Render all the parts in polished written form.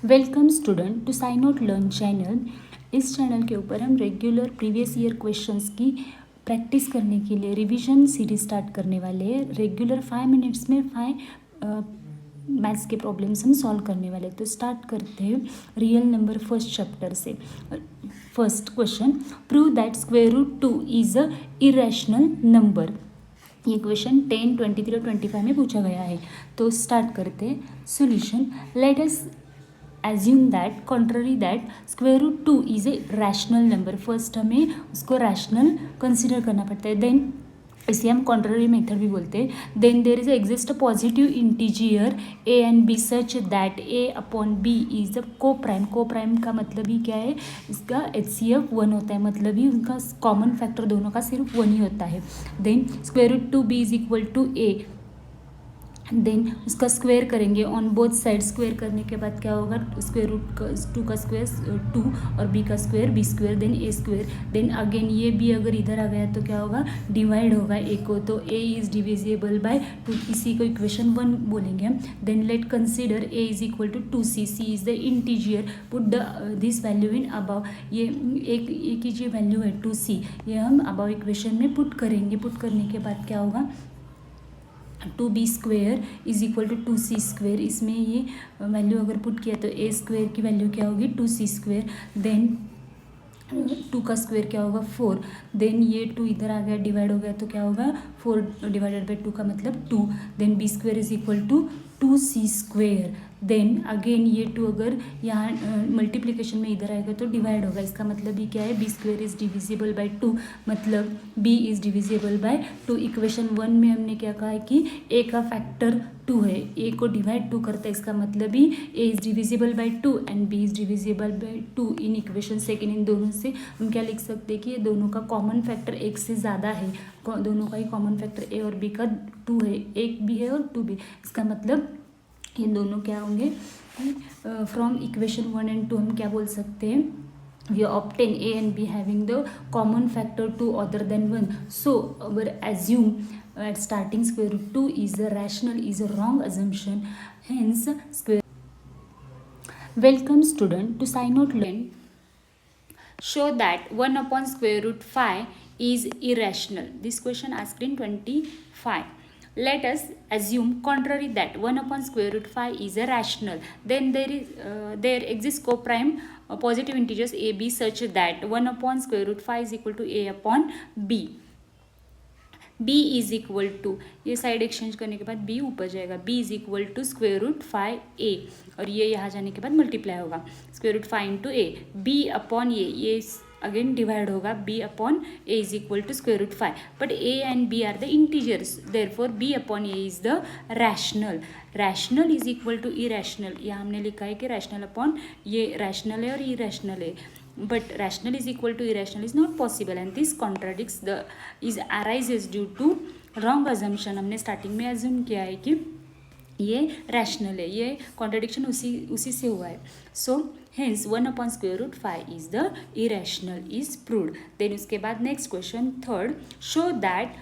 Welcome student to sign out learn channel. इस channel के ऊपर हम रेगुलर प्रीवियस ईयर क्वेश्चंस की प्रैक्टिस करने के लिए रिवीजन सीरीज स्टार्ट करने वाले हैं। रेगुलर 5 मिनट्स में 5 मैथ्स के प्रॉब्लम्स हम सॉल्व करने वाले हैं। तो स्टार्ट करते हैं रियल नंबर फर्स्ट चैप्टर से। First question, prove that square root 2 is a irrational number. ये क्वेश्चन 10, 23 और 25 में पूछा गया है। तो स्टार्ट करते हैं solution. Let us assume that contrary that square root 2 is a rational number। First हमें उसको रैशनल कंसिडर करना पड़ता है। देन इसे हम कॉन्ट्ररी मेथड भी बोलते हैं। Then there is exist a positive integer A and B such that A upon B is a coprime. को प्राइम का मतलब ही क्या है, इसका HCF 1 होता है, मतलब ही उनका कॉमन फैक्टर दोनों का सिर्फ 1 ही होता है। Then square root 2b is equal to A. Then उसका स्क्वायर करेंगे ऑन बोथ साइड। स्क्वायर करने के बाद क्या होगा, स्क्वायर रूट 2 का स्क्वायर 2 और b का square b square, then a square. Then again ये b अगर इधर आ गया तो क्या होगा, डिवाइड होगा a को, तो a इज डिविजिबल बाय 2। इसी को इक्वेशन 1 बोलेंगे हम। Then let consider a is equal to 2c। c is the integer, put this value in above. ये एक की जो वैल्यू है 2c, ये हम अबाव इक्वेशन में पुट करेंगे। पुट करने के बाद क्या होगा, 2b square is equal to 2c square. इसमें ये वैल्यू अगर पुट किया तो a स्क्वेयर की वैल्यू क्या होगी, 2c स्क्वेयर। देन 2 का स्क्वेयर क्या होगा, 4। देन ये 2 इधर आ गया, डिवाइड हो गया तो क्या होगा, 4 डिवाइडेड बाई 2 का मतलब 2। Then b square is equal to 2c square. Then again ये 2 अगर यहाँ मल्टीप्लिकेशन में इधर आएगा तो डिवाइड होगा। इसका मतलब ये क्या है, b square is divisible by 2, मतलब b is divisible by 2। Equation 1 में हमने क्या कहा है कि a का फैक्टर 2 है, a को डिवाइड 2 करता है, इसका मतलब ही a is divisible by 2 and b is divisible by 2। In equation second, इन दोनों से हम क्या लिख सकते हैं कि ये दोनों का कॉमन फैक्टर 1 से ज़्यादा है। दोनों का ही कॉमन फैक्टर a और b का 2 है, 1 भी है और 2 भी। इसका मतलब ये दोनों क्या होंगे, फ्रॉम इक्वेशन 1 एंड 2 हम क्या बोल सकते हैं, we obtain a and b having the common factor 2 other than 1. So our assume at starting square root 2 is a rational is a wrong assumption. Hence square. Welcome student to sign out learn. Show that 1 upon square root 5 is irrational. This question asked in 25. Let us assume contrary that 1 upon square root 5 is a rational. Then there exists co-prime positive integers a, b such that 1 upon square root 5 is equal to a upon b. b is equal to, ये side exchange करने के बाद b ऊपर जाएगा, b is equal to square root 5a, और ये यहाँ जाने के बाद मल्टीप्लाई होगा square root 5 into a। b upon ये अगेन डिवाइड होगा, b upon a is equal to square root 5। But a and b are the integers, therefore b upon a is the rational. Rational is equal to irrational, यहाँ हमने लिखा है कि rational upon ये rational है और irrational है, but rational is equal to irrational is not possible and this contradicts the is arises due to wrong assumption। हमने स्टार्टिंग में assume किया है कि ये rational है, ये contradiction उसी से हुआ है। so hence 1 upon square root 5 is the irrational is proved। then उसके बाद next question third, show that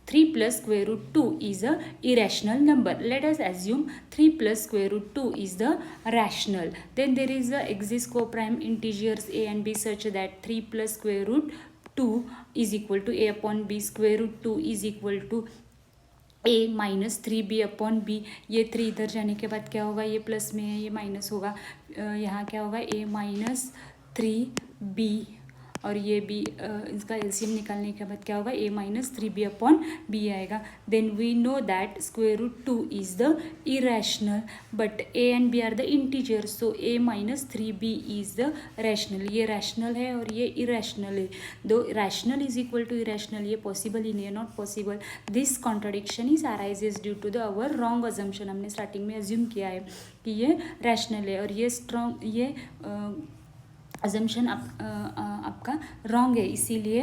3 plus square root 2 is a irrational number. Let us assume 3 plus square root 2 is the rational. Then there is a exist co-prime integers a and b such that 3 plus square root 2 is equal to a upon b, square root 2 is equal to a minus 3b upon b। ये 3 इधर जाने के बाद क्या होगा, ये plus में है, ये माइनस होगा, यहाँ क्या होगा, a माइनस 3b, और ये b इसका एलसीएम निकालने के बाद क्या होगा, a minus 3b upon b आएगा। Then we know that square root 2 is the irrational, but a and b are the integer, so a minus 3b is the rational. ये रैशनल है और ये इरेशनल है। दो rational is equal to irrational, ये possible ही नहीं है, not possible. This contradiction is arises due to the our wrong assumption. हमने स्टार्टिंग में अज्यूम किया है कि ये रैशनल है और ये स्ट्रॉन्ग, ये अजम्पशन आपका रॉन्ग है, इसीलिए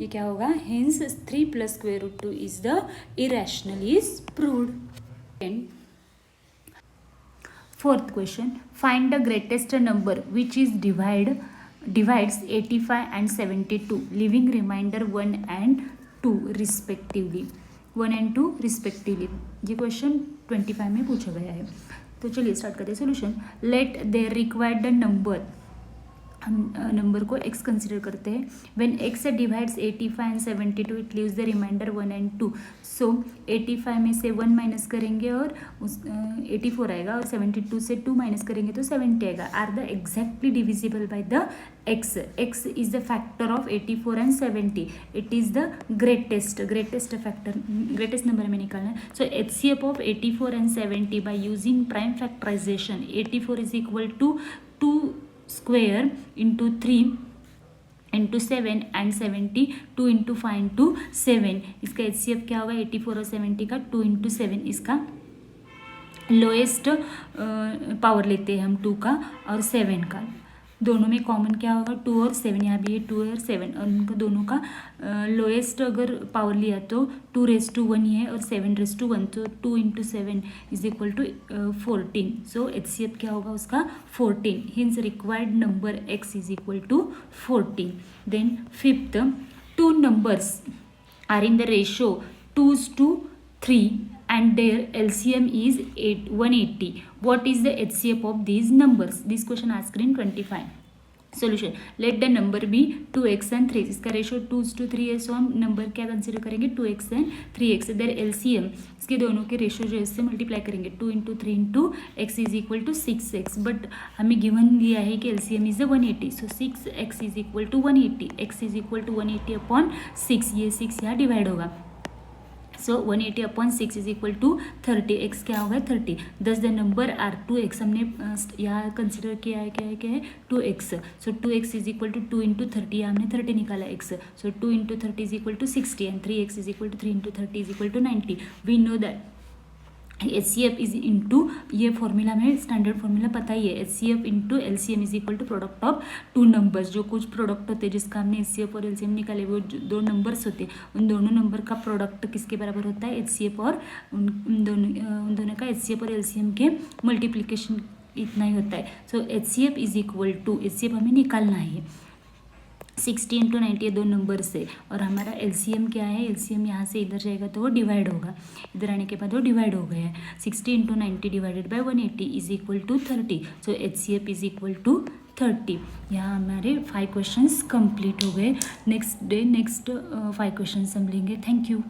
ये क्या होगा, hence 3 plus square root 2 is the irrational is proved. Fourth question, find the greatest number which is divides 85 and 72, leaving remainder 1 and 2 respectively। 1 and 2 respectively। ये क्वेश्चन 25 में पूछा गया है। तो चलिए स्टार्ट करते हैं solution. Let their required number, हम नंबर को x कंसिडर करते हैं। When x divides 85 and 72 it leaves the remainder 1 and 2। So 85 में से 1 माइनस करेंगे और 84 आएगा, और 72 से 2 माइनस करेंगे तो 70 आएगा। Are the exactly divisible by the x। x is the factor of 84 and 70। It is the greatest factor, greatest number हमें निकालना है। So HCF of 84 and 70 by using prime factorisation. 84 is equal to 2 square into 3 into 7 and 70 2 into 5 into 7। इसका HCF क्या होगा 84 और 70 का 2 into 7। इसका lowest power लेते हैं हम 2 का और 7 का। दोनों में कॉमन क्या होगा 2 और 7, यहाँ भी है 2 और 7, और उनका दोनों का लोएस्ट अगर पावर लिया तो 2 रेज टू 1 ही है और 7 रेज टू 1, तो 2 into 7 is equal to 14। So HCF क्या होगा उसका 14। Hence required number x is equal to 14। Then fifth, 2 numbers are in the ratio 2:3 and their LCM is 180. What is the HCF of these numbers? This question asked in 25. Solution. Let the number be 2x and 3। इसका ratio 2:3 है, सो हम number क्या consider करेंगे 2x and 3x। There LCM, इसके दोनों के ratio जो है इससे मल्टीप्लाई करेंगे 2 into 3 into x is equal to 6x। But हमें गिवन दिया है कि LCM is 180, so 6x is equal to 180। x is equal to 180 upon 6, ये 6 यहाँ डिवाइड होगा। So 180 upon 6 is equal to 30। x क्या होगा 30। दस द नंबर आर 2x, हमने यहाँ कंसिडर किया है क्या है 2x। So 2x is equal to 2 into 30, यहाँ हमने 30 निकाला x। So 2 into 30 is equal to 60 and 3x is equal to 3 into 30 is equal to 90। We know that HCF is into, ये फॉर्मूला में स्टैंडर्ड फॉर्मूला पता ही है, HCF into LCM is equal to product of 2 numbers. जो कुछ product होते हैं जिसका हमने HCF और LCM निकाले, वो 2 नंबर्स होते हैं, उन दोनों नंबर का प्रोडक्ट किसके बराबर होता है HCF और उन दोनों का HCF और LCM के मल्टीप्लिकेशन इतना ही होता है। So HCF is equal to, HCF हमें निकालना है 60 इंटू 90, 2 नंबर से, और हमारा LCM क्या है, LCM यहाँ से इधर जाएगा तो वो डिवाइड होगा, इधर आने के बाद वो डिवाइड हो गया है। 60 into 90 divided by 180 is equal to 30। So HCF is equal to 30। यहाँ हमारे 5 क्वेश्चंस कंप्लीट हो गए। नेक्स्ट 5 क्वेश्चंस हम लेंगे। Thank you.